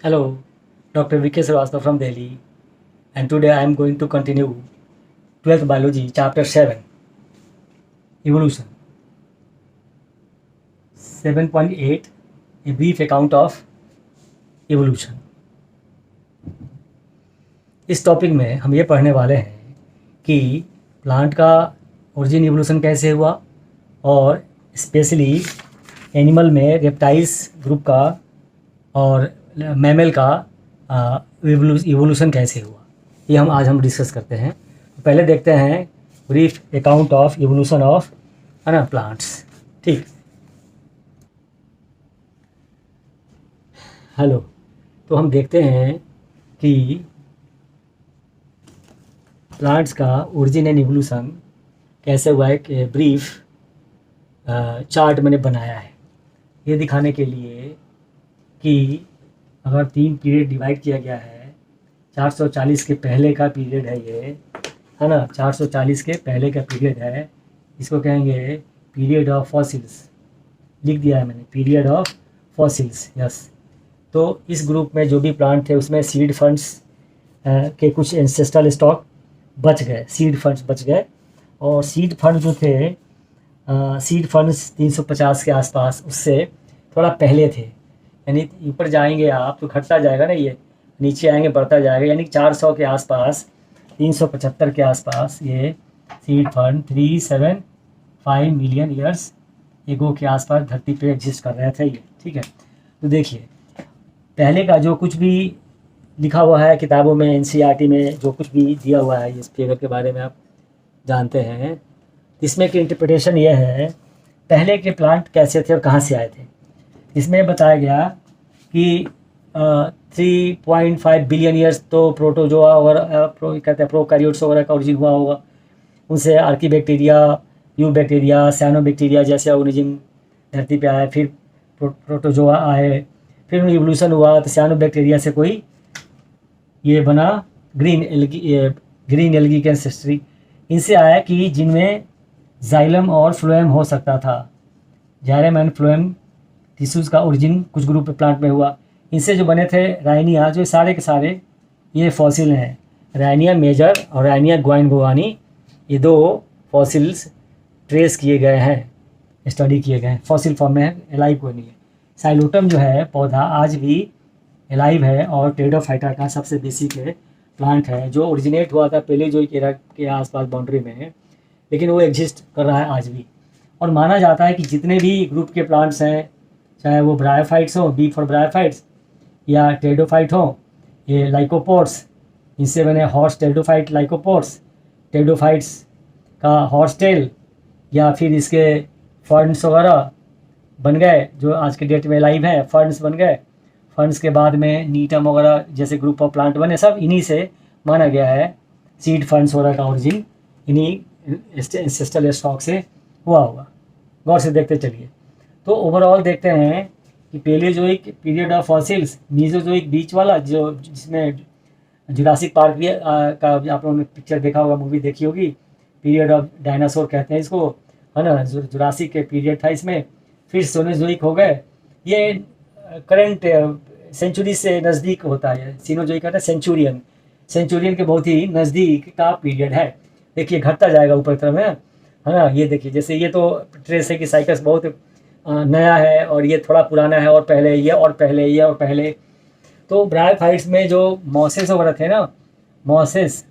Hello, Dr. V.K. Srivastava from Delhi, and today I am going to continue 12th Biology, Chapter 7, Evolution. 7.8, A Brief Account of Evolution. इस topic में हम ये पढ़ने वाले हैं कि प्लांट का ओरिजिन इवोल्यूशन कैसे हुआ और स्पेशली एनिमल में रेप्टाइल्स ग्रुप का और मैमल का इवोल्यूशन कैसे हुआ, ये आज हम डिस्कस करते हैं। पहले देखते हैं brief account of evolution of plants. ठीक, हेलो, तो हम देखते हैं कि प्लांट्स का ओरिजिन एंड इवोल्यूशन कैसे हुआ है। कि ब्रीफ चार्ट मैंने बनाया है ये दिखाने के लिए कि अगर 3 पीरियड डिवाइड किया गया है, 440 के पहले का पीरियड है ये, है ना, 440 के पहले का पीरियड है, इसको कहेंगे पीरियड ऑफ फॉसिल्स। लिख दिया है मैंने, पीरियड ऑफ फॉसिल्स, यस। तो इस ग्रुप में जो भी प्लांट थे उसमें सीड फंड्स के कुछ एंसेस्ट्रल स्टॉक बच गए, सीड फंड्स बच गए। और सीड फंड जो थे, सीड फंड्स 350 के आसपास, उससे थोड़ा पहले थे, यानी ऊपर जाएंगे आप तो घटता जाएगा ना, ये नीचे आएंगे बढ़ता जाएगा, यानी 400 के आसपास, 375 के आसपास ये seed fund 375 million years ago के आसपास धरती पे एग्जिस्ट कर रहे थे ये। ठीक है, तो देखिए पहले का जो कुछ भी लिखा हुआ है किताबों में, एनसीईआरटी में जो कुछ भी दिया हुआ है इस फिगर के बारे में आप जानते हैं, इसमें की इंटरप्रिटेशन ये है पहले के प्लांट कैसे थे और कहाँ से आए थे। इसमें बताया गया कि 3.5 बिलियन ईयर्स तो प्रोटोजोआ और कहते हैं प्रोकैरियोट्स वगैरह का ओरिजिन हुआ होगा। उनसे आर्कीबैक्टीरिया, यूबैक्टीरिया, साइनोबैक्टीरिया जैसे ऑर्गेनिज्म धरती पे आए, फिर प्रोटोजोआ आए, फिर इवोल्यूशन हुआ तो साइनोबैक्टीरिया से कोई ये बना ग्रीन एल्गी के एंसेस्ट्री। इनसे आया कि जिनमें जाइलम और फ्लोएम हो सकता था, जाइलम एंड फ्लोएम टिश्यूज़ का ओरिजिन कुछ ग्रुप प्लांट में हुआ। इनसे जो बने थे राइनिया, जो सारे के सारे ये फॉसिल हैं, राइनिया मेजर और राइनिया ग्वाइनगोवानी, ये 2 फॉसिल्स ट्रेस किए गए हैं, स्टडी किए गए हैं, फॉसिल फॉर्म में है, एलाइव कोई नहीं है। साइलोटम जो है पौधा आज भी एलाइव है और टेरिडोफाइटा का सबसे बेसिक प्लांट है, जो ओरिजिनेट हुआ था पेलेजोइक एरा के आसपास बाउंड्री में, लेकिन वो एग्जिस्ट कर रहा है आज भी। और माना जाता है कि जितने भी ग्रुप के प्लांट्स हैं, चाहे वो ब्रायोफाइट्स हो, बी फॉर ब्रायोफाइट्स, या टेरिडोफाइट हो, ये लाइकोपोड्स, इनसे बने हॉर्स टेरिडोफाइट लाइकोपोड्स, टेरिडोफाइट्स का हॉर्स टेल, या फिर इसके फर्न्स वगैरह बन गए जो आज के डेट में लाइव है, फर्न्स बन गए। फर्न्स के बाद में नीटम वगैरह जैसे ग्रुप ऑफ प्लांट बने, सब इन्हीं से माना गया है सीड फर्न्स वगैरह का ओरिजिन इन्हीं एंसेस्ट्रल स्टॉक से हुआ होगा। गौर से देखते चलिए। तो ओवरऑल देखते हैं कि Paleozoic period of fossils, Mesozoic बीच वाला जो जिसमें जुरासिक पार्क भी का आप लोगों ने पिक्चर देखा होगा, मूवी देखी होगी, पीरियड ऑफ डायनासोर कहते हैं इसको, है ना, जुरासिक के पीरियड था इसमें। फिर सोनोजोइक हो गए, ये करंट सेंचुरी से नज़दीक होता है। सीनोजोइक कहते हैं सेंचुरियन के बहुत ही नज़दीक का पीरियड है। देखिए घटता जाएगा ऊपर तरफ में, है ना। ये देखिए जैसे ये तो ट्रेस है कि साइकस बहुत नया है और ये थोड़ा पुराना है, और पहले ये और पहले ये और पहले। तो ब्रायोफाइट्स में जो मॉसेस वगैरह थे ना, मॉसेस,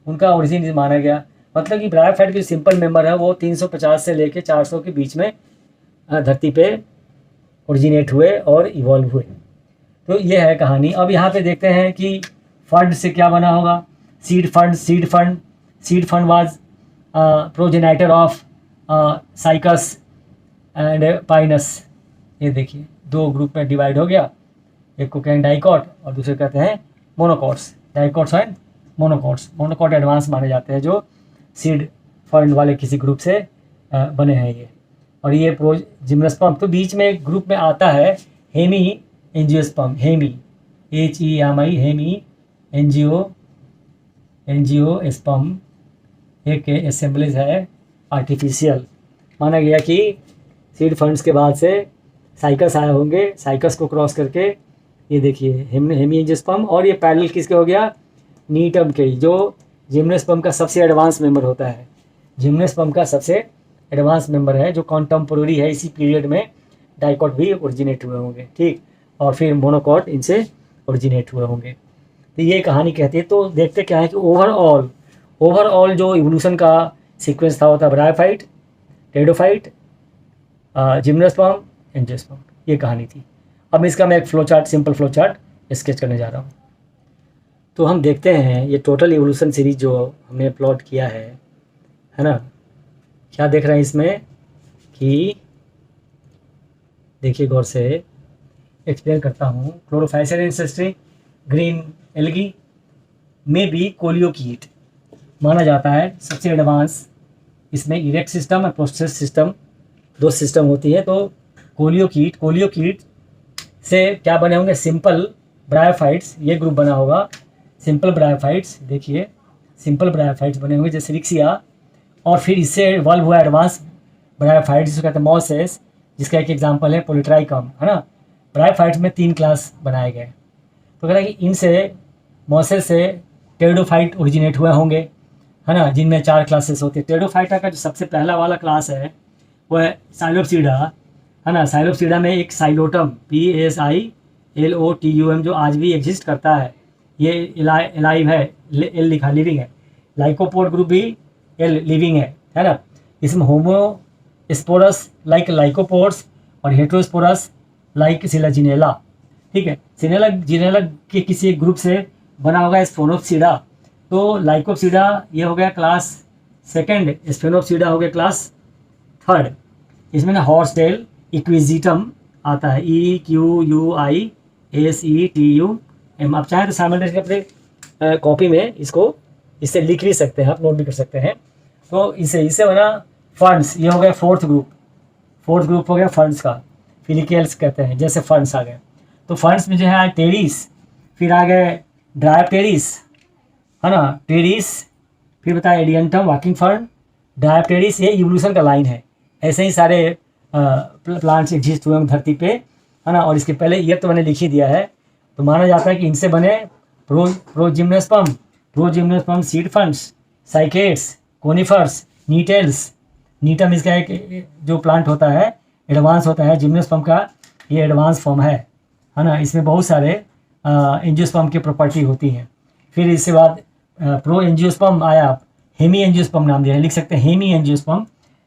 उनका ओरिजिन माना गया। मतलब कि ब्रायोफाइट के सिंपल मेंबर है वो 350 से लेके 400 के बीच में धरती पे ओरिजिनेट हुए और इवॉल्व हुए। तो ये है कहानी। अब यहाँ पे देखते हैं कि फंड से क्या बना होगा। Seed fund was progenitor of cycas and Pinus. ये देखिए 2 ग्रुप में डिवाइड हो गया, एक को कहें डाइकॉट और दूसरे कहते हैं monocots. Dicots and monocots, monocot advance माने जाते हैं जो सीड फंड वाले किसी ग्रुप से बने हैं ये। और ये प्रोजिम्नोस्पर्म, तो बीच में एक ग्रुप में आता है hemi angiosperm, hemi HEMI, hemi angiosperm एक असेंबलीज है आर्टिफिशियल। माना गया कि सीड फंड्स के बाद से साइकस आए होंगे, साइकस को क्रॉस करके ये देखिए हेमी एंजियोस्पर्म, और ये पैरेलल किसके हो गया, नीटम के, जो जिम्नोस्पर्म का सबसे एडवांस मेंबर होता है। जिम्नोस्पर्म का सबसे एडवांस मेंबर है, जो कॉन्टेम्पोररी है, इसी पीरियड में डाइकॉट भी ओरिजिनेट हुए होंगे, ठीक, और फिर मोनोकॉट इनसे ओरिजिनेट हुए होंगे। तो ये कहानी कहती है। तो देखते क्या है कि ओवरऑल जो इवोल्यूशन का सीक्वेंस था होता है ब्रायोफाइट, टेरिडोफाइट, जिम्नोस्पर्म, एंजियोस्पर्म, ये कहानी थी। अब इसका मैं एक flow chart, simple flow chart sketch करने जा रहा हूँ। तो हम देखते हैं ये टोटल इवोल्यूशन सीरीज जो हमने प्लॉट किया है ना, क्या देख रहे हैं इसमें कि देखिए गौर से एक्सप्लेन करता हूँ। क्लोरोफाइसेट एंसेस्ट्री, ग्रीन एल्गी में भी कोलियोकीट माना जाता है सबसे एडवांस। इसमें इरेक्ट सिस्टम और प्रोसेस सिस्टम, दो सिस्टम होती है। तो कोलियोकीट से क्या बने होंगे, सिंपल ब्रायोफाइट्स, ये ग्रुप बना होगा सिंपल ब्रायोफाइट्स। देखिए सिंपल ब्रायोफाइट्स बने होंगे जैसे रिक्सिया, और फिर इससे इवॉल्व हुआ एडवांस ब्रायोफाइट्स जिसको कहते हैं मॉसेस, जिसका एक एग्जांपल है पोलिट्राइकम, है ना। ब्रायोफाइट्स में 3 क्लास बनाए गए। तो कह रहा है कि इनसे मॉसेस से टेरिडोफाइट ओरिजिनेट हुए होंगे, है ना, जिनमें 4 क्लासेस होते हैं। टेरिडोफाइटा का जो सबसे पहला वाला क्लास है वो है साइलोप्सीडा, है ना। साइलोप्सीडा में एक साइलोटम PSILOTUM जो आज भी एग्जिस्ट करता है, ये एलाइव है, एल लिखा, लिविंग है। लाइकोपोड ग्रुप भी एल लिविंग है ना। इसमें होमोस्पोरस लाइक लाइकोपोड्स और हेटेरोस्पोरस लाइक सिलाजिनेला, ठीक है। जिनेला के किसी एक ग्रुप से बना होगा स्फेनोप्सीडा। तो लाइकोप्सीडा ये हो गया क्लास सेकंड, स्फेनोप्सीडा हो गया क्लास थर्ड। इसमें ना हॉर्सटेल इक्विजिटम आता है, EQUISETUM। आप चाहें तो साइमल्टेनियसली अपने कॉपी में इससे लिख भी सकते हैं, आप नोट भी कर सकते हैं। तो इससे बना फंड्स, ये हो गया फोर्थ ग्रुप हो गया फंड्स का, फिलिकेल्स कहते हैं, जैसे फंड्स आ गए। तो फंड्स में जो है टेरिस, फिर आ गए ड्रायोप्टेरिस, है ना, टेरिस, फिर बताया एडियंटम वॉकिंग फर्न, ड्रायोप्टेरिस, ये इवोल्यूशन का लाइन है। ऐसे ही सारे प्लांट्स एग्जिस्ट हुए हैं धरती पे, है ना। और इसके पहले ईयर तो मैंने लिख ही दिया है। तो माना जाता है कि इनसे बने progymnosperm seed ferns, cycads, conifers, Gnetales. Gnetum इसका एक जो प्लांट होता है एडवांस होता है, जिम्नोस्पर्म का ये एडवांस फॉर्म है ना। इसमें बहुत सारे एंजियोस्पर्म की प्रॉपर्टी होती हैं। फिर इसके बाद प्रो एंजियोस्पर्म आया, हेमी एंजियोस्पर्म नाम दिया है, लिख सकते हैं हेमी एंजियोस्पर्म।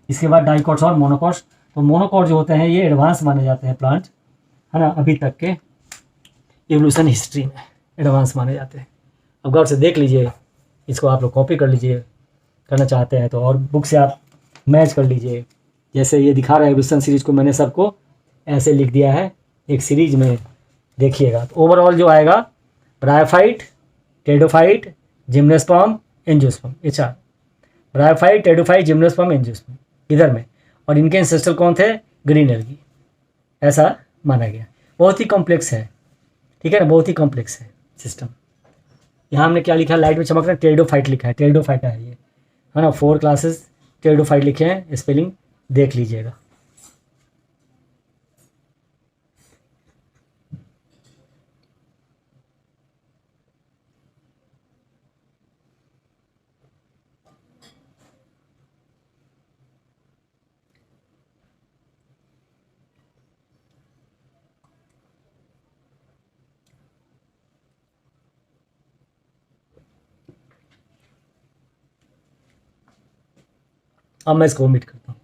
इसके बाद डाइकॉट्स और मोनोकॉट्स। तो मोनोकॉट जो होते हैं ये एडवांस माने जाते हैं प्लांट, है ना, अभी तक के एवोल्यूशन हिस्ट्री में एडवांस माने जाते हैं। अब गौर से देख लीजिए, इसको आप लोग कॉपी कर लीजिए, करना चाहते हैं तो, और बुक से आप मैच कर लीजिए। जैसे ये दिखा रहा है एवोल्यूशन सीरीज को मैंने सबको ऐसे लिख दिया है एक सीरीज में, देखिएगा। तो ओवरऑल जो आएगा ब्रायोफाइट, टेरिडोफाइट, जिम्नोस्पर्म, एंजियोस्पर्म, ये 4 ब्रायोफाइट, टेरिडोफाइट, जिम्नोस्पर्म, एंजियोस्पर्म इधर में। और इनके एंसेस्टर कौन थे, ग्रीन एल्गी, ऐसा माना गया। बहुत ही कॉम्प्लेक्स है, ठीक है ना, बहुत ही कॉम्प्लेक्स है सिस्टम। यहाँ हमने क्या लिखा है, लाइट में चमक रहा है, टेरिडोफाइट लिखा है, टेरिडोफाइटा है ये, है ना। 4 क्लासेस टेरिडोफाइट लिखे हैं, स्पेलिंग देख लीजिएगा। अब मैं इसको ओमिट करता हूँ।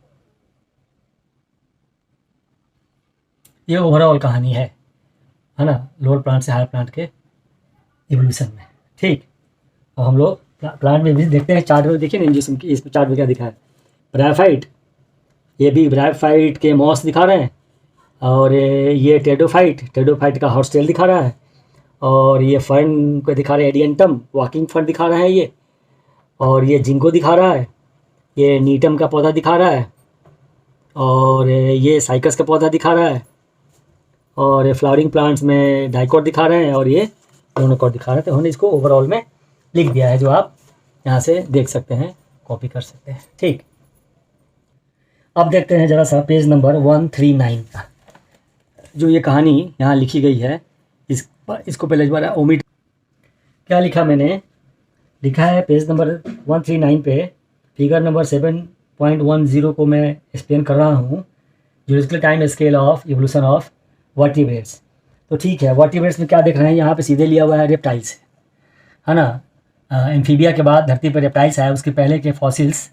ये ओवरऑल कहानी है ना, लोअर प्लांट से हायर प्लांट के इवोल्यूशन में, ठीक। और हम लोग प्लांट में भी देखते हैं चार्ट में, देखिए ना इंजेक्शन की, इस चार्ट में क्या दिखा है, ब्रायोफाइट, ये भी ब्रायोफाइट के मॉस दिखा रहे हैं, और ये टेरिडोफाइट का हॉर्सटेल दिखा रहा है, और ये फर्न को दिखा रहे हैं एडियंटम वॉकिंग फर्न दिखा रहा है ये, और ये जिंको दिखा रहा है, ये नीटम का पौधा दिखा रहा है, और ये साइकस का पौधा दिखा रहा है, और ये फ्लावरिंग प्लांट्स में डाइकॉट दिखा रहे हैं, और ये मोनोकॉट दिखा रहे हैं। तो हमने इसको ओवरऑल में लिख दिया है, जो आप यहाँ से देख सकते हैं, कॉपी कर सकते हैं, ठीक। अब देखते हैं ज़रा सा पेज नंबर 139 का, जो ये कहानी यहाँ लिखी गई है, इसको पहले दोबारा ओमिट। क्या लिखा मैंने, लिखा है पेज नंबर 139 पे, फिगर नंबर 7.10 को मैं एक्सप्लेन कर रहा हूँ, zoological time scale of evolution of vertebrates. तो ठीक है, वर्टिब्रेट्स में क्या देख रहे हैं, यहाँ पे सीधे लिया हुआ है रेप्टाइल्स, है ना। एम्फीबिया के बाद धरती पर रेप्टाइल्स आया, उसके पहले के फॉसिल्स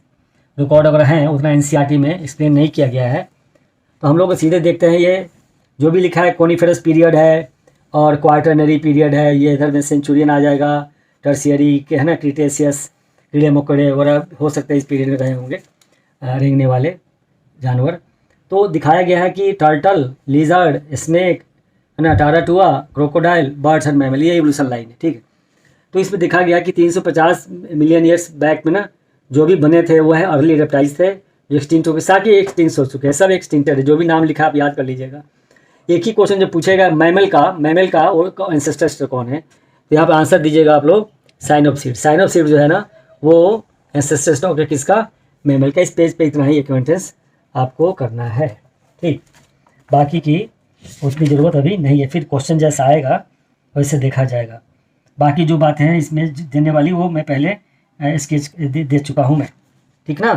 रिकॉर्ड अगर हैं उतना एनसीईआरटी में एक्सप्लेन नहीं किया गया है। तो हम लोग सीधे देखते हैं, ये जो भी लिखा है कोनिफेरस पीरियड है और क्वार्टरनरी पीरियड है, ये इधर में सेंचुरियन आ जाएगा, टर्शियरी के है ना, क्रिटेशियस, कीड़े मकोड़े वगैरह हो सकते हैं इस पीरियड में रहे होंगे, रेंगने वाले जानवर। तो दिखाया गया है कि टर्टल, लिजर्ड, स्नेक, है ना, टाराटुआ, क्रोकोडाइल, बर्ड्स एंड मैमल, ये इवोल्यूशन लाइन है, ठीक है। तो इसमें देखा गया कि 350 मिलियन ईयर्स बैक में ना जो भी बने थे वो है अर्ली रेप्टाइल्स थे, जो एक्सटिंक्ट हो गए, सारे एक्सटिंक्ट हो चुके हैं, सब एक्सटिंक्टेड है, जो भी नाम लिखा आप याद कर लीजिएगा। एक ही क्वेश्चन जो पूछेगा मैमल का और एंसेस्टर कौन है, तो यहाँ पे आंसर दीजिएगा आप लोग साइनोप्सीड। साइनोप्सीड जो है ना वो एंसेस्टर स्टॉक है किसका, मैमल का। इस पेज पे इतना ही एक्वेंटेंस आपको करना है, ठीक, बाकी की उसकी ज़रूरत अभी नहीं है, फिर क्वेश्चन जैसा आएगा वैसे देखा जाएगा। बाकी जो बातें हैं इसमें देने वाली वो मैं पहले स्केच दे चुका हूँ मैं, ठीक ना।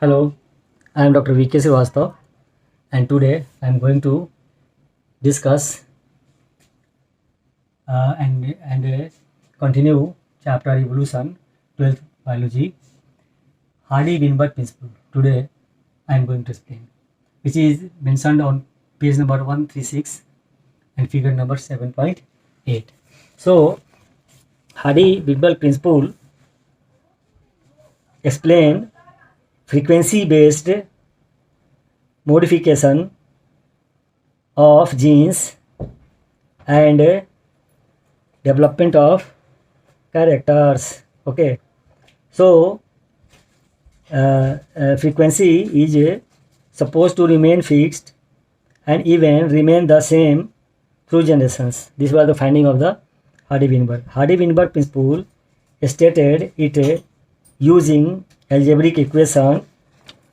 Hello, I am doctor VK Srivastava and today I am going to discuss and continue chapter evolution 12th biology, Hardy-Weinberg principle. Today I am going to explain, which is mentioned on page number 136 and figure number 7.8. So Hardy-Weinberg principle explain frequency based modification of genes and development of characters. Okay, so frequency is supposed to remain fixed and even remain the same through generations. This was the finding of the Hardy-Weinberg. Hardy-Weinberg principle stated it using algebraic equation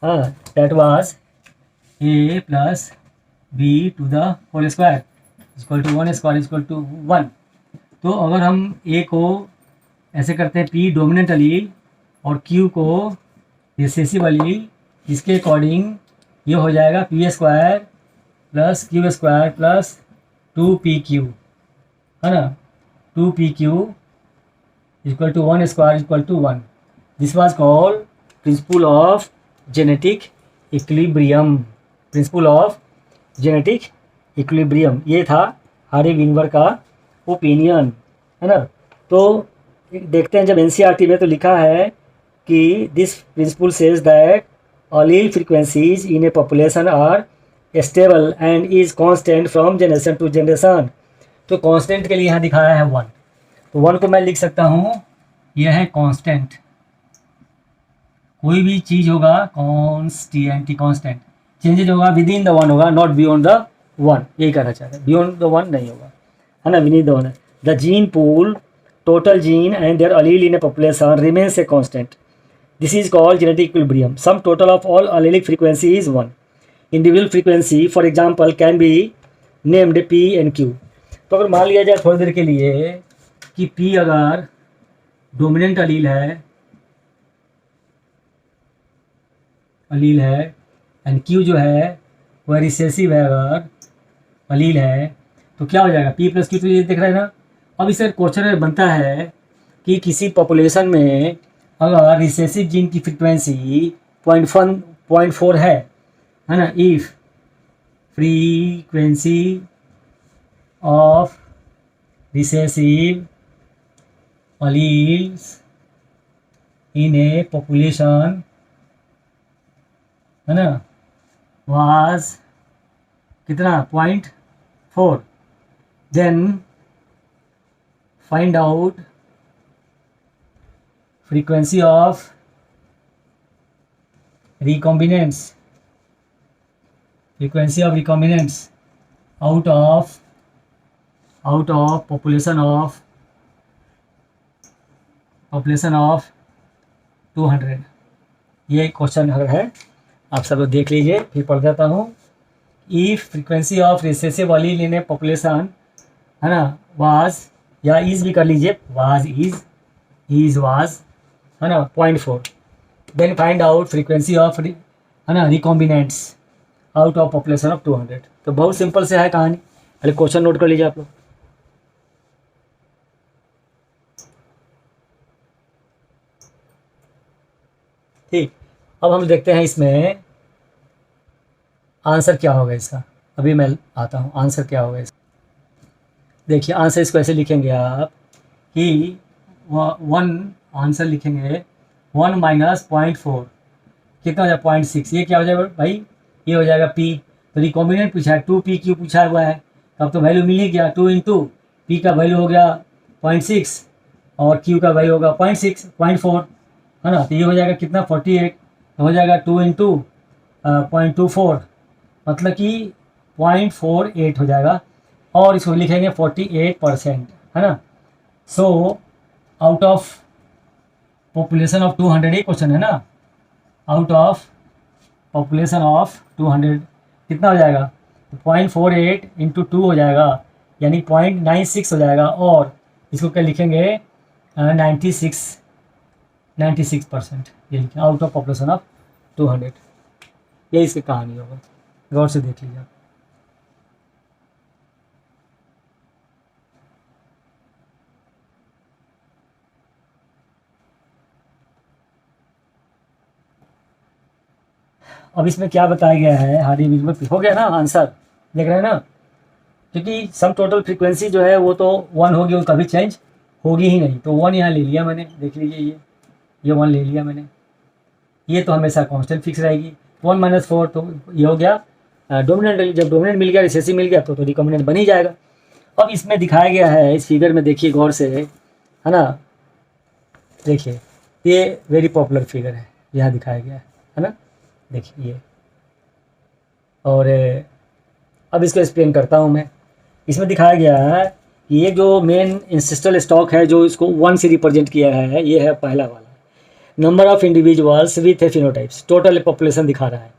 that was a plus b to the whole square equal to 1 square equal to 1। तो अगर हम a को ऐसे करते हैं p dominant अलील और q को recessive अलील, इसके अकॉर्डिंग ये हो जाएगा p square plus q square plus 2pq, है ना, 2pq equal to 1 square equal to 1। This was called principle of genetic equilibrium, principle of genetic equilibrium, ये था हार्डी-विनबर्ग का ओपिनियन, है ना। तो देखते हैं जब एनसीईआरटी में तो लिखा है कि this principle says that allele frequencies in a population are stable and is constant from generation to generation. तो कांस्टेंट के लिए यहाँ दिखाया है 1, तो 1 को मैं लिख सकता हूँ, यह है कांस्टेंट। कोई भी चीज़ होगा कांस्टेंट चेंजेज होगा विद इन द 1 होगा, नॉट बियॉन्ड द 1, यही कहना चाहते हैं, बियॉन्ड द 1 नहीं होगा, है ना, within the 1। The gene pool, total gene and their allele in a population remains a constant. This is called genetic equilibrium. Sum total of all allelic frequency is 1. Individual frequency, for example, can be named P and Q. तो अगर मान लिया जाए थोड़ी देर के लिए कि P अगर डोमिनेंट अलील है एंड Q जो है वह रिसेसिव है, अगर अलील है तो क्या हो जाएगा, P प्लस Q, तो ये देख रहे हैं ना। अब इससे क्वेश्चन बनता है कि किसी पॉपुलेशन में अगर रिसेसिव जीन की फ्रीक्वेंसी 0.4 है ना, if frequency of recessive alleles in a population, है ना, वाज कितना 0.4, then find out frequency of recombinants out of population of 200। ये क्वेश्चन अगर है आप सब लोग देख लीजिए, फिर पढ़ देता हूँ इफ फ्रीक्वेंसी ऑफ रिसेसिव वाली लेने पॉपुलेशन है ना वाज या इज भी कर लीजिए, वाज इज वाज है ना 0.4, then find out frequency of है ना recombinants out of population of 200। तो बहुत सिंपल से है कहानी, पहले क्वेश्चन नोट कर लीजिए आप लोग। ठीक, अब हम देखते हैं इसमें आंसर क्या होगा इसका। अभी मैं आता हूँ आंसर क्या होगा इसका। देखिए आंसर इसको ऐसे लिखेंगे आप कि वन आंसर लिखेंगे 1 माइनस 0.4 कितना हो जाएगा 0.6, ये क्या हो जाएगा भाई, ये हो जाएगा पी। तो रिकॉम्बिनेंट पूछा है 2p q पूछा हुआ है, तब तो वैल्यू मिल ही गया 2 इंटू पी का वैल्यू हो गया 0.6 और q का वैल्यू होगा 0.4 है ना। तो ये हो जाएगा कितना 48, तो हो जाएगा 2 इंटू 0.24 मतलब कि 0.48 हो जाएगा और इसको लिखेंगे 48% है ना। So out of population of 200 ये क्वेश्चन है ना, आउट ऑफ पॉपुलेशन ऑफ 200 कितना हो जाएगा, 0.48 इंटू 2 हो जाएगा यानी 0.96 हो जाएगा और इसको क्या लिखेंगे 96%, ये लिखें आउट ऑफ पॉपुलेशन ऑफ 200। ये इसकी कहानी होगा, गौर से देख लीजिए। अब इसमें क्या बताया गया है, हार्डी विजमल हो गया ना आंसर, देख रहे हैं ना, क्योंकि सम टोटल फ्रीक्वेंसी जो है वो तो 1 होगी, वो कभी चेंज होगी ही नहीं। तो 1 यहाँ ले लिया मैंने, देख लीजिए ये 1 ले लिया मैंने, ये तो हमेशा कांस्टेंट फिक्स रहेगी। 1 माइनस 4 तो ये हो गया डोमिनेंट, जब डोमिनेंट मिल गया रिसेसिव मिल गया तो रिकॉम्बिनेंट बन ही जाएगा। अब इसमें दिखाया गया है इस फिगर में, देखिए गौर से है ना, देखिए ये वेरी पॉपुलर फिगर है, यहाँ दिखाया गया है ना, देखिए ये। और अब इसको एक्सप्लेन करता हूँ मैं। इसमें दिखाया गया है कि ये जो मेन इंसिस्टल स्टॉक है जो इसको 1 से रिप्रेजेंट किया है, ये है पहला वाला, number of individuals with a phenotypes, total population दिखा रहा है,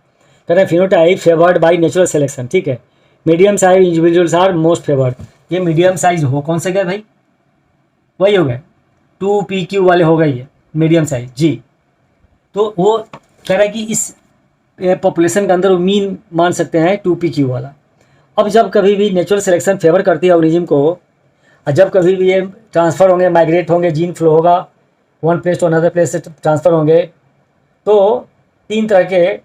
कह रहे हैं phenotype favoured by natural selection, ठीक है। Medium size individuals are most favoured, ये मीडियम साइज हो कौन से गए भाई, वही हो गए 2pq वाले हो गए ये मीडियम साइज जी। तो वो कह रहा है कि इस पॉपुलेशन के अंदर वो मीन मान सकते हैं 2pq वाला। अब जब कभी भी नेचुरल सिलेक्शन फेवर करती है ऑर्गेनिज्म को, और जब कभी भी ये ट्रांसफ़र होंगे, माइग्रेट होंगे, जीन फ्लो होगा, one place to another place से ट्रांसफ़र होंगे, तो 3 तरह के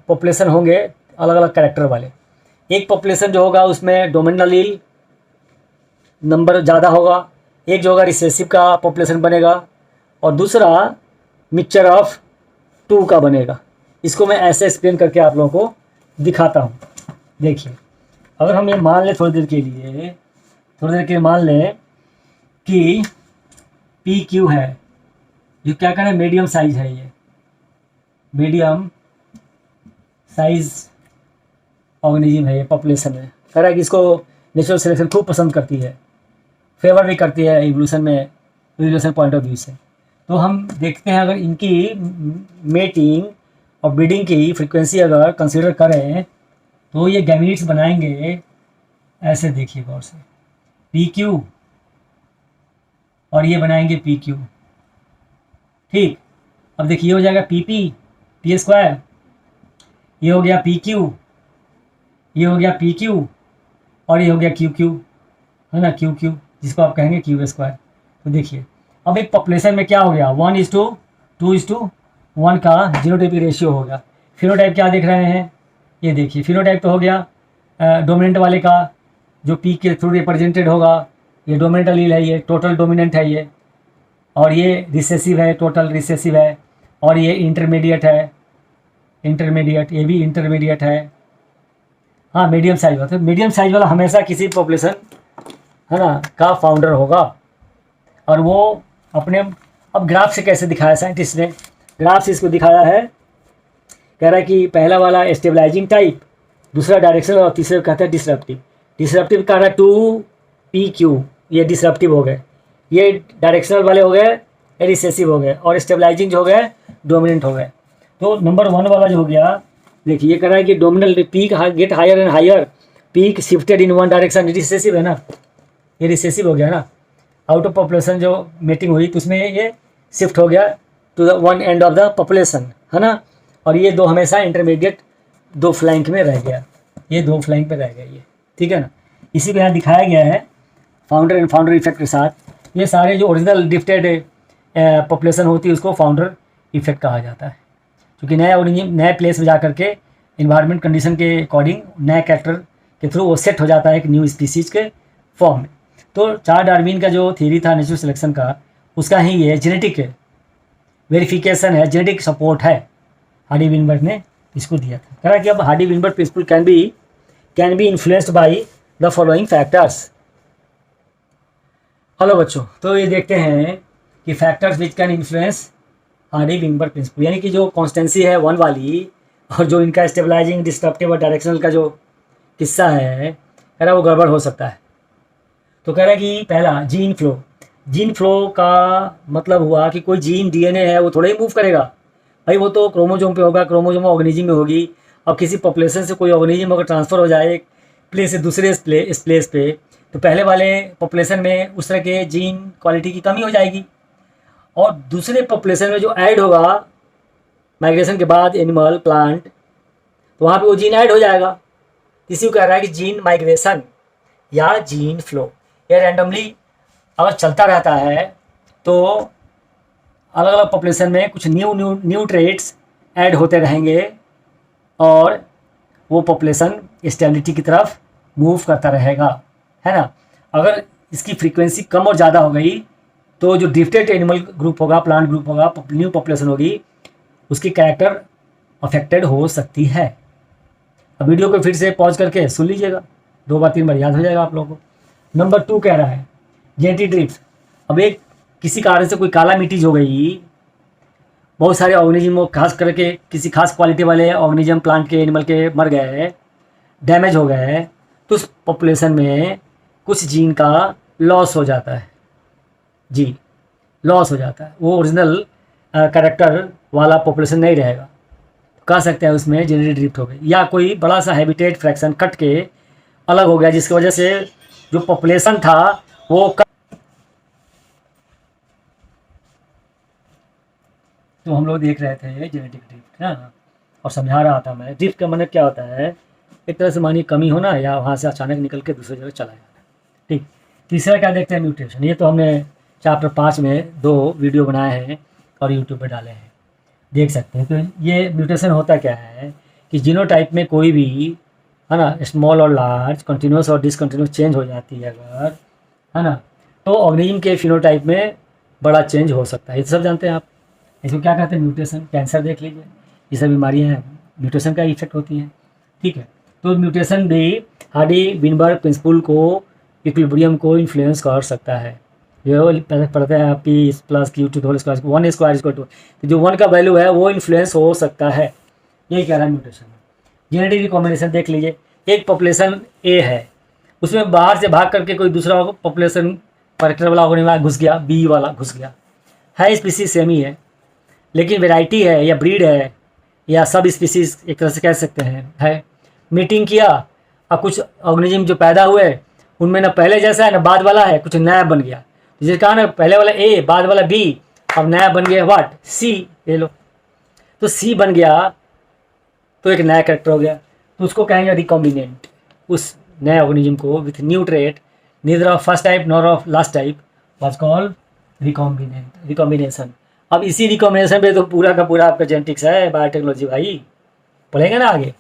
पॉपुलेशन होंगे अलग अलग कैरेक्टर वाले। एक पॉपुलेशन जो होगा उसमें डोमिनेंट एलील नंबर ज़्यादा होगा, एक जो होगा रिसेसिव का पॉपुलेशन बनेगा और दूसरा मिक्सचर ऑफ 2 का बनेगा। इसको मैं ऐसे एक्सप्लेन करके आप लोगों को दिखाता हूँ। देखिए अगर हम ये मान लें थोड़ी देर के लिए मान लें कि PQ है, जो क्या करें मीडियम साइज है, ये मीडियम साइज ऑर्गेनिज्म है, ये पॉपुलेशन है, कह रहा है कि इसको नेचुरल सिलेक्शन खूब पसंद करती है, फेवर भी करती है इवोल्यूशन पॉइंट ऑफ व्यू से। तो हम देखते हैं अगर इनकी मेटिंग और ब्रीडिंग की फ्रीक्वेंसी अगर कंसीडर करें तो ये गैमीट्स बनाएंगे ऐसे, देखिए गौर से PQ और ये बनाएंगे PQ, ठीक। अब देखिए ये हो जाएगा PP P², ये हो गया PQ, ये हो गया PQ और ये हो गया QQ है ना, QQ जिसको आप कहेंगे Q²। तो देखिए अब एक पॉपुलेशन में क्या हो गया 1:2:1 का जीनोटाइपिक रेशियो होगा। फिनोटाइप क्या देख रहे हैं, ये देखिए फिनोटाइप तो हो गया डोमिनेंट वाले का जो P के थ्रू रिप्रेजेंटेड होगा, ये डोमिनेंट एलील है, ये टोटल डोमिनेंट है ये, और ये रिसेसिव है, टोटल रिसेसिव है, और ये इंटरमीडिएट है, इंटरमीडिएट, ये भी इंटरमीडिएट है। हाँ मीडियम साइज वाला, तो मीडियम साइज वाला हमेशा किसी पॉपुलेशन है ना का फाउंडर होगा। और वो अपने अब ग्राफ से कैसे दिखाया साइंटिस्ट ने, ग्राफ से इसको दिखाया है, कह रहा है कि पहला वाला स्टेबलाइजिंग टाइप, दूसरा डायरेक्शनल और तीसरे कहता है डिसरप्टिव। डिसरप्टिव कह रहा है 2pq, ये डिसरप्टिव हो गए, ये डायरेक्शनल वाले हो गए, रिसेसिव हो गए, और स्टेबलाइजिंग जो हो गए डोमिनेंट हो गए। तो नंबर 1 वाला जो हो गया देखिए ये कह रहा है कि dominant peak get higher and higher, peak shifted in one direction, recessive है ना, ये रिसेसिव हो गया ना, आउट ऑफ पॉपुलेशन जो मीटिंग हुई तो उसमें ये शिफ्ट हो गया to the one end of the population, है ना। और ये दो हमेशा इंटरमीडिएट दो फ्लैंक में रह गया, ये दो फ्लैंक पे रह गया ये, ठीक है ना। इसी को यहाँ दिखाया गया है फाउंडर एंड फाउंडर इफेक्ट के साथ। ये सारे जो ओरिजिनल ड्रिफ्टेड पॉपुलेशन होती है उसको फाउंडर इफेक्ट कहा जाता है, क्योंकि नया ओरिजिन नए प्लेस में जा करके इन्वायरमेंट कंडीशन के अकॉर्डिंग नए कैरेक्टर के थ्रू वो सेट हो जाता है एक न्यू स्पीसीज के फॉर्म में। तो चार्ल्स डार्विन का जो थ्योरी था नेचुरल सिलेक्शन का, उसका ही ये जेनेटिक वेरिफिकेशन है, जेनेटिक सपोर्ट है, हार्डी विनबर्ग ने इसको दिया था। कह रहा कि अब Hardy Weinberg principal can be influenced by the following factors. Hello बच्चों, तो ये देखते हैं कि factors which can influence Hardy Weinberg principal, यानी कि जो कॉन्स्टेंसी है वन वाली और जो इनका स्टेबलाइजिंग डिस्ट्रप्टिव और डायरेक्शनल का जो किस्सा है, कह रहा वो गड़बड़ हो सकता है। तो कह रहा है कि पहला जीन फ्लो, जीन फ्लो का मतलब हुआ कि कोई जीन डीएनए है वो थोड़ा ही मूव करेगा भाई, वो तो क्रोमोजोम पे होगा, क्रोमोजोम ऑर्गेनिज्म में होगी। अब किसी पॉपुलेशन से कोई ऑर्गेनिज्म अगर ट्रांसफ़र हो जाए एक प्लेस से दूसरे इस प्लेस पे, तो पहले वाले पॉपुलेशन में उस तरह के जीन क्वालिटी की कमी हो जाएगी, और दूसरे पॉपुलेशन में जो ऐड होगा माइग्रेशन के बाद एनिमल प्लांट, तो वहाँ पे वो जीन ऐड हो जाएगा। इसी को कह रहा है कि जीन माइग्रेशन या जीन फ्लो, ये रैंडमली अगर चलता रहता है तो अलग अलग पॉपुलेशन में कुछ न्यू ट्रेट्स ऐड होते रहेंगे और वो पॉपुलेशन स्टेबिलिटी की तरफ मूव करता रहेगा, है ना। अगर इसकी फ्रीक्वेंसी कम और ज़्यादा हो गई तो जो ड्रिफ्टेड एनिमल ग्रुप होगा, प्लांट ग्रुप होगा, न्यू पॉपुलेशन होगी, उसकी कैरेक्टर अफेक्टेड हो सकती है। अब वीडियो को फिर से पॉज करके सुन लीजिएगा, 2 बार 3 बार याद हो जाएगा आप लोगों को। नंबर 2 कह रहा है जेनेटिक ड्रिफ्ट। अब एक किसी कारण से कोई काला मिट्टी हो गई, बहुत सारे ऑर्गेनिज्म खास करके किसी खास क्वालिटी वाले ऑर्गेनिज्म प्लांट के एनिमल के मर गए, डैमेज हो गए, तो उस पॉपुलेशन में कुछ जीन का लॉस हो जाता है, जी लॉस हो जाता है, वो ओरिजिनल कैरेक्टर वाला पॉपुलेशन नहीं रहेगा, कह सकते हैं उसमें जेनेटिक ड्रिफ्ट हो गई। या कोई बड़ा सा हैबिटेट फ्रैक्शन कट के अलग हो गया, जिसकी वजह से जो पॉपुलेशन था वो तो हम लोग देख रहे थे जेनेटिक ड्रिफ्ट, है ना, और समझा रहा था मैं ड्रिफ्ट का मतलब क्या होता है, एक तरह से मानिए कमी होना या वहाँ से अचानक निकल के दूसरी जगह चला जाना। ठीक, तीसरा क्या देखते हैं म्यूटेशन। ये तो हमने चैप्टर 5 में 2 वीडियो बनाए हैं और यूट्यूब पर डाले हैं, देख सकते हैं। तो ये म्यूटेशन होता क्या है कि जीनोटाइप में कोई भी, है ना, स्मॉल और लार्ज, कंटिन्यूस और डिसकंटिन्यूस चेंज हो जाती है अगर, है ना, तो ऑर्गेनिज्म के फिनोटाइप में बड़ा चेंज हो सकता है। ये सब जानते हैं आप। इसको क्या कहते हैं म्यूटेशन। कैंसर देख लीजिए, ये सब बीमारियाँ म्यूटेशन का इफेक्ट होती हैं, ठीक है। तो म्यूटेशन भी हार्डी विनबर्ग प्रिंसिपल को, इक्विलिब्रियम को इन्फ्लुएंस कर सकता है। जो पढ़ते हैं p plus q to whole square 1 square equal to, तो जो 1 का वैल्यू है वो इन्फ्लुएंस हो सकता है, यही कह रहा है म्यूटेशन। जेनेटिक रिकॉम्बिनेशन देख लीजिए, एक पॉपुलेशन ए है, उसमें बाहर से भाग करके कोई दूसरा पॉपुलेशन कैरेक्टर वाला ऑर्गेनिज्म घुस गया, बी वाला घुस गया, है स्पीसीज सेम ही है, लेकिन वेराइटी है या ब्रीड है या सब स्पीसीज एक तरह से कह सकते हैं है, मीटिंग किया, और कुछ ऑर्गेनिज्म जो पैदा हुए उनमें ना पहले जैसा है ना बाद वाला है, कुछ नया बन गया, जिसके कारण पहले वाला ए बाद वाला बी, अब नया बन गया व्हाट सी, ये लो, तो सी बन गया तो एक नया कैरेक्टर हो गया, तो उसको कहेंगे रिकॉम्बिनेंट। उस नए ऑर्गेनिज्म को with new trait neither of first type nor of last type was called recombination. अब इसी रिकॉम्बिनेशन पे तो पूरा का पूरा आपका जेनेटिक्स है, बायोटेक्नोलॉजी भाई, पढ़ेंगे ना आगे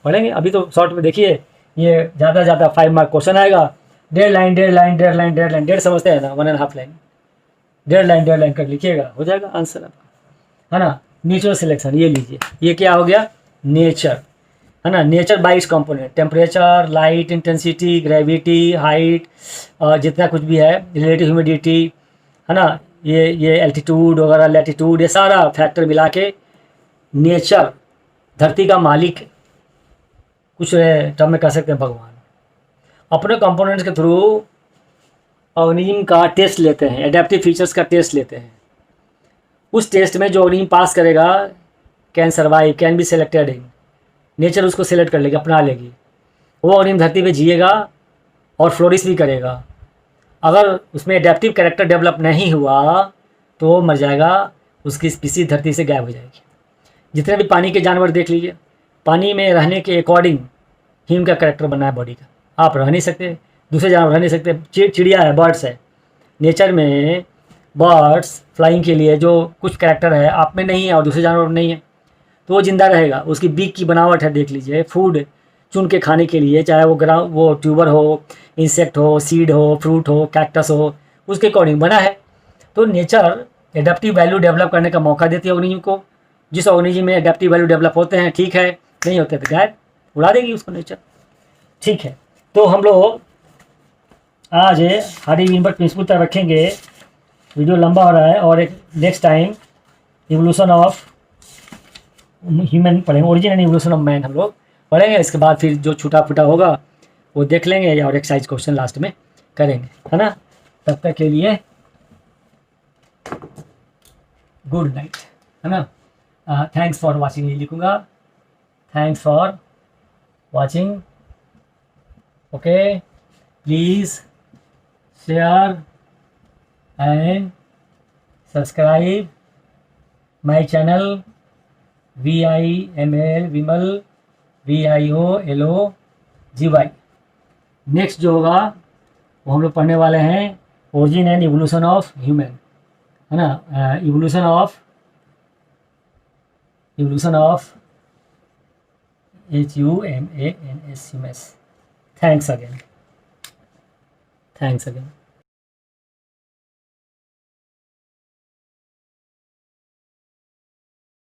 पढ़ेंगे। अभी तो शॉर्ट में देखिए, ये ज़्यादा 5 मार्क क्वेश्चन आएगा, 1.5 लाइन 1.5 लाइन 1.5 लाइन 1.5 लाइन 1.5 समझते हैं ना, 1.5 लाइन 1.5 लाइन कर लिखिएगा, हो जाएगा आंसर आपका, है ना। नेचुरल सिलेक्शन ये लीजिए, ये क्या हो गया नेचर, है ना। Nature by it's component, temperature, light intensity, gravity, height, जितना कुछ भी है, रिलेटिव ह्यूमिडिटी, है ना, ये एल्टीट्यूड वगैरह, लैटिट्यूड, ये सारा फैक्टर मिला के नेचर, धरती का मालिक, कुछ टर्म में कह सकते हैं भगवान, अपने कंपोनेंट्स के थ्रू ऑर्गेनिज्म का टेस्ट लेते हैं, एडेप्टिव फीचर्स का टेस्ट लेते हैं। उस टेस्ट में जो ऑर्गेनिज्म पास करेगा can survive, can be selected in, nature उसको सेलेक्ट कर लेगी, अपना लेगी, वो ऑर्गेनिज्म धरती पे जिएगा और फ्लोरिश भी करेगा। अगर उसमें एडेप्टिव कैरेक्टर डेवलप नहीं हुआ तो वो मर जाएगा, उसकी स्पीसीज धरती से गायब हो जाएगी। जितने भी पानी के जानवर देख लीजिए, पानी में रहने के अकॉर्डिंग ही उनका कैरेक्टर बना है बॉडी का। आप रह नहीं सकते, दूसरे जानवर रह नहीं सकते। चिड़िया है, बर्ड्स है, नेचर में बर्ड्स फ्लाइंग के लिए जो कुछ कैरेक्टर है आप में नहीं है और दूसरे जानवर में नहीं है, तो वो जिंदा रहेगा। उसकी बीक की बनावट है, देख लीजिए, फूड चुन के खाने के लिए, चाहे वो ट्यूबर हो, इंसेक्ट हो, सीड हो, फ्रूट हो, कैक्टस हो, उसके अकॉर्डिंग बना है। तो नेचर एडेप्टिव वैल्यू डेवलप करने का मौका देती है ऑर्गेनिज्म को। जिस ऑर्गेनिज्म में एडेप्टिव वैल्यू डेवलप होते हैं ठीक है, नहीं होते तो गायब, उड़ा देगी उसको नेचर। ठीक है, तो हम लोग आज हार्डी-वेइनबर्ग प्रिंसिपल तक रखेंगे। वीडियो लंबा हो रहा है और एक next time evolution of human पढ़ेंगे, origin and evolution of man हम लोग पढ़ेंगे। इसके बाद फिर जो छूटा फूटा होगा वो देख लेंगे और एक्सरसाइज क्वेश्चन लास्ट में करेंगे, है ना। तब तक के लिए गुड नाइट, है ना। थैंक्स फॉर वाचिंग, ये लिखूँगा, thanks for watching. Okay, please share and subscribe my channel VIML Vimal VIOLOGY। Next जो होगा वो हम लोग पढ़ने वाले हैं origin and evolution of human, है ना। Evolution of HUMANS, humus. Thanks again.